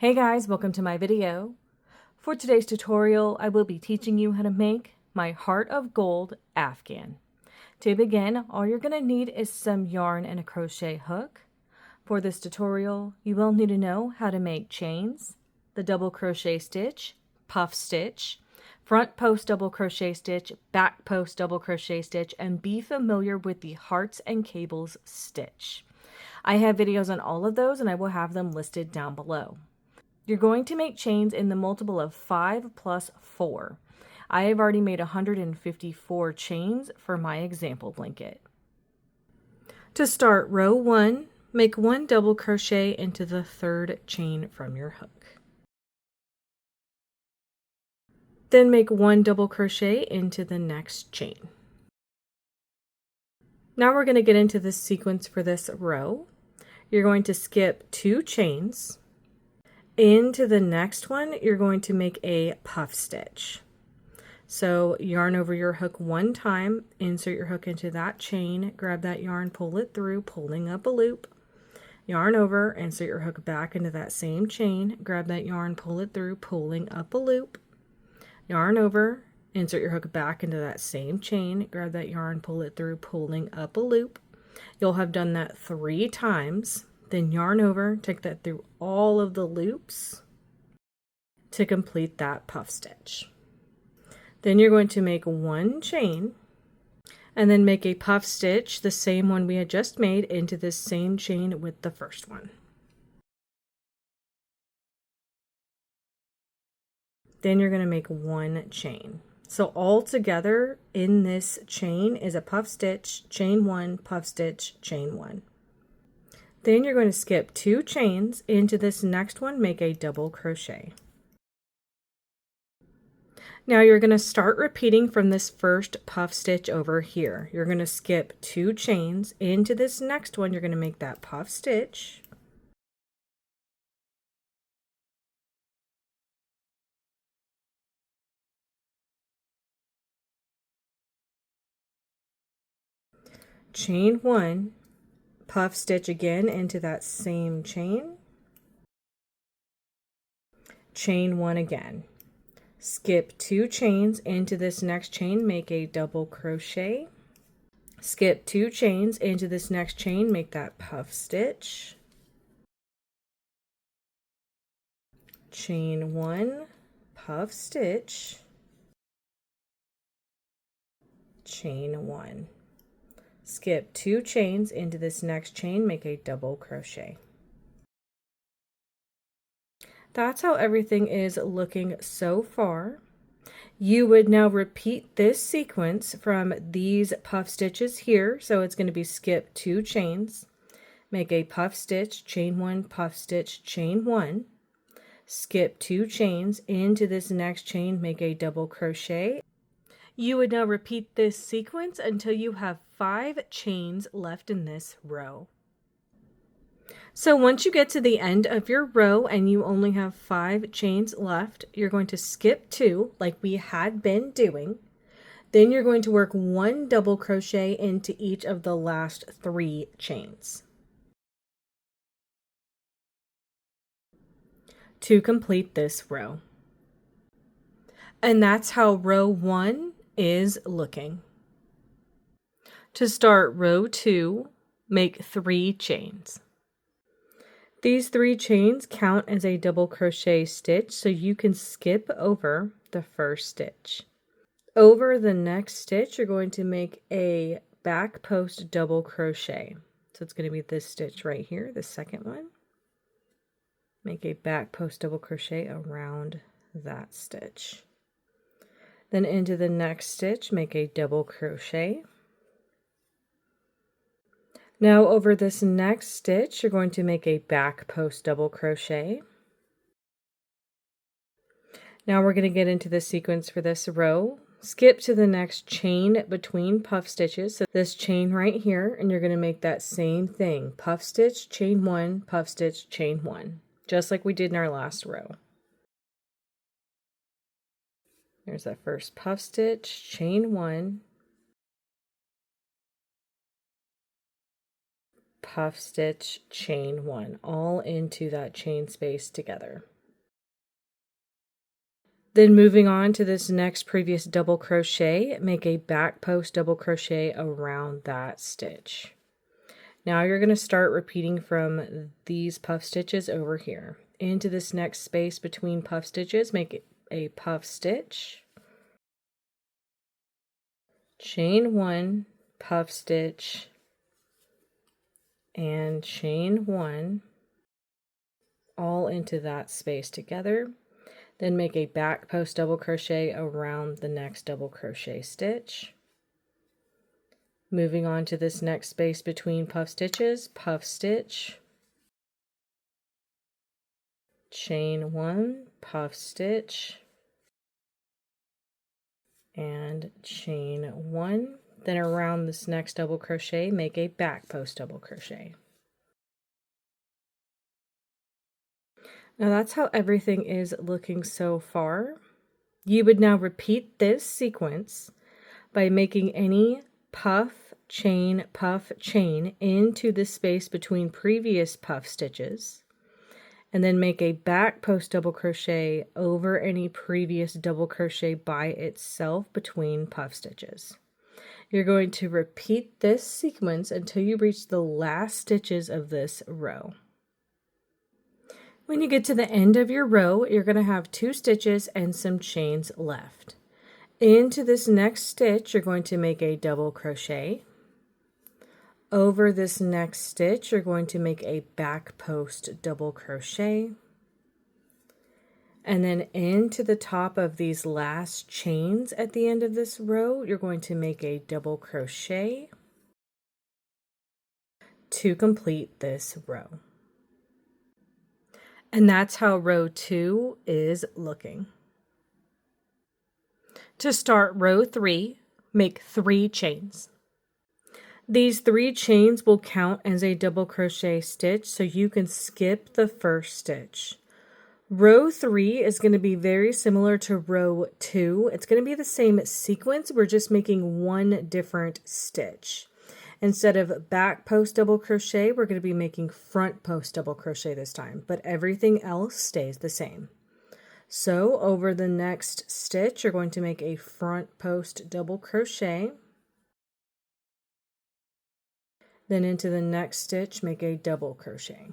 Hey guys, welcome to my video. For today's tutorial, I will be teaching you how to make my Heart of Gold Afghan. To begin, all you're going to need is some yarn and a crochet hook. For this tutorial, you will need to know how to make chains, the double crochet stitch, puff stitch, front post double crochet stitch, back post double crochet stitch, and be familiar with the hearts and cables stitch. I have videos on all of those and I will have them listed down below. You're going to make chains in the multiple of 5 plus 4. I have already made 154 chains for my example blanket. To start row 1, make 1 double crochet into the 3rd chain from your hook. Then make 1 double crochet into the next chain. Now we're going to get into the sequence for this row. You're going to skip 2 chains. Into the next one, you're going to make a puff stitch. So yarn over your hook 1 time, insert your hook into that chain, grab that yarn, pull it through, pulling up a loop. Yarn over, insert your hook back into that same chain, grab that yarn, pull it through, pulling up a loop. Yarn over, insert your hook back into that same chain, grab that yarn, pull it through, pulling up a loop. You'll have done that 3 times. Then yarn over, take that through all of the loops to complete that puff stitch. Then you're going to make 1 chain and then make a puff stitch, the same one we had just made, into this same chain with the first one. Then you're going to make 1 chain. So all together in this chain is a puff stitch, chain 1, puff stitch, chain 1. Then you're going to skip 2 chains into this next one, make a double crochet. Now you're going to start repeating from this first puff stitch over here. You're going to skip 2 chains into this next one, you're going to make that puff stitch. Chain 1. Puff stitch again into that same chain, chain 1 again, skip 2 chains into this next chain, make a double crochet, skip 2 chains into this next chain, make that puff stitch, chain 1, puff stitch, chain 1. Skip 2 chains into this next chain, make a double crochet. That's how everything is looking so far. You would now repeat this sequence from these puff stitches here. So it's going to be skip 2 chains, make a puff stitch, chain 1, puff stitch, chain 1, skip 2 chains into this next chain, make a double crochet. You would now repeat this sequence until you have 5 chains left in this row. So once you get to the end of your row and you only have 5 chains left, you're going to skip 2 like we had been doing. Then you're going to work 1 double crochet into each of the last 3 chains to complete this row. And that's how row 1 is looking. To start row 2, make 3 chains. These 3 chains count as a double crochet stitch, so you can skip over the first stitch. Over the next stitch, you're going to make a back post double crochet. So it's going to be this stitch right here, the second one. Make a back post double crochet around that stitch. Then into the next stitch, make a double crochet. Now over this next stitch, you're going to make a back post double crochet. Now we're going to get into the sequence for this row. Skip to the next chain between puff stitches, so this chain right here, and you're going to make that same thing. Puff stitch, chain 1, puff stitch, chain 1, just like we did in our last row. There's that first puff stitch, chain 1, puff stitch, chain 1, all into that chain space together. Then moving on to this next previous double crochet, make a back post double crochet around that stitch. Now you're going to start repeating from these puff stitches over here. Into this next space between puff stitches, make a puff stitch, chain 1, puff stitch, and chain 1, all into that space together. Then make a back post double crochet around the next double crochet stitch. Moving on to this next space between puff stitches, puff stitch, chain 1, puff stitch, and chain 1. Then around this next double crochet, make a back post double crochet. Now that's how everything is looking so far. You would now repeat this sequence by making any puff, chain into the space between previous puff stitches, and then make a back post double crochet over any previous double crochet by itself between puff stitches. You're going to repeat this sequence until you reach the last stitches of this row. When you get to the end of your row, you're going to have 2 stitches and some chains left. Into this next stitch, you're going to make a double crochet. Over this next stitch, you're going to make a back post double crochet. And then into the top of these last chains at the end of this row, you're going to make a double crochet to complete this row. And that's how row 2 is looking. To start row 3, make 3 chains. These 3 chains will count as a double crochet stitch, so you can skip the first stitch. Row 3 is going to be very similar to row 2. It's going to be the same sequence, we're just making one different stitch. Instead of back post double crochet, we're going to be making front post double crochet this time, but everything else stays the same. So over the next stitch, you're going to make a front post double crochet. Then into the next stitch, make a double crochet.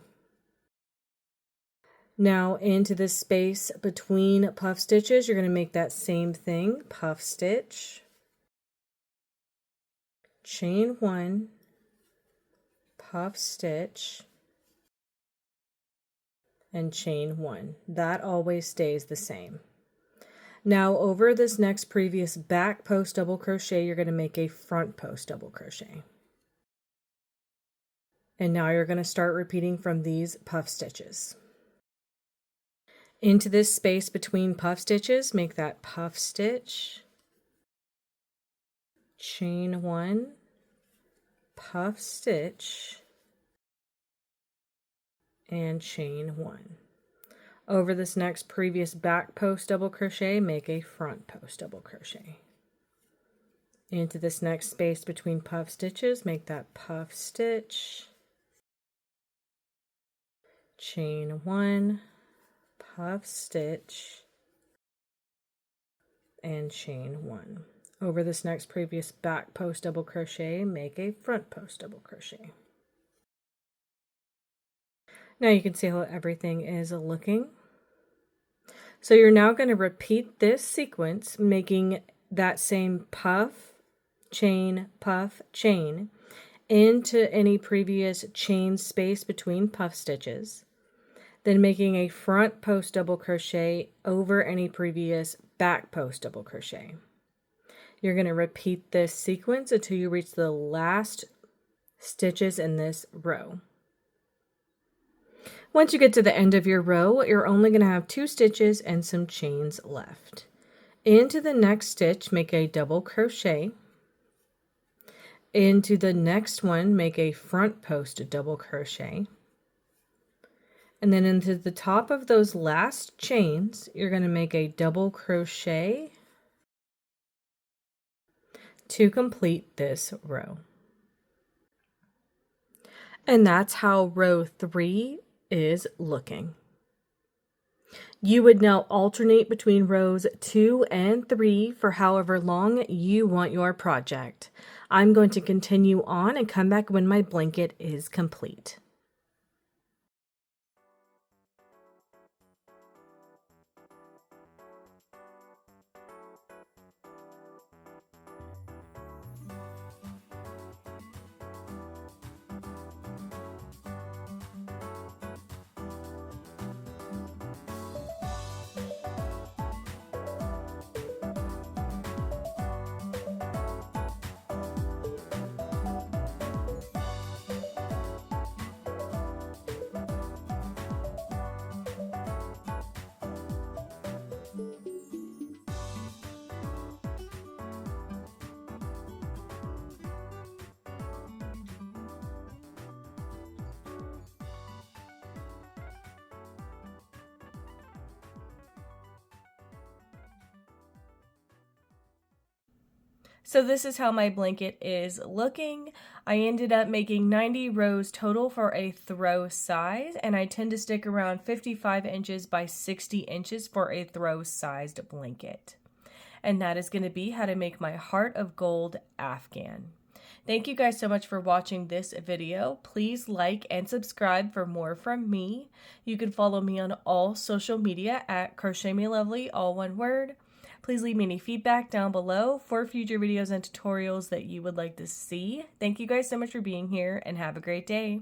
Now into this space between puff stitches, you're going to make that same thing, puff stitch, chain 1, puff stitch, and chain 1. That always stays the same. Now over this next previous back post double crochet, you're going to make a front post double crochet. And now you're going to start repeating from these puff stitches. Into this space between puff stitches, make that puff stitch, chain 1, puff stitch, and chain 1. Over this next previous back post double crochet, make a front post double crochet. Into this next space between puff stitches, make that puff stitch, chain 1, puff stitch, and chain 1. Over this next previous back post double crochet, make a front post double crochet. Now you can see how everything is looking. So you're now going to repeat this sequence, making that same puff, chain, into any previous chain space between puff stitches. Then making a front post double crochet over any previous back post double crochet. You're going to repeat this sequence until you reach the last stitches in this row. Once you get to the end of your row, you're only going to have 2 stitches and some chains left. Into the next stitch, make a double crochet. Into the next one, make a front post double crochet. And then into the top of those last chains, you're going to make a double crochet to complete this row. And that's how row 3 is looking. You would now alternate between rows 2 and 3 for however long you want your project. I'm going to continue on and come back when my blanket is complete. So this is how my blanket is looking. I ended up making 90 rows total for a throw size, and I tend to stick around 55 inches by 60 inches for a throw sized blanket. And that is going to be how to make my heart of gold Afghan. Thank you guys so much for watching this video. Please like and subscribe for more from me. You can follow me on all social media at Crochet Me Lovely, all one word. Please leave me any feedback down below for future videos and tutorials that you would like to see. Thank you guys so much for being here and have a great day.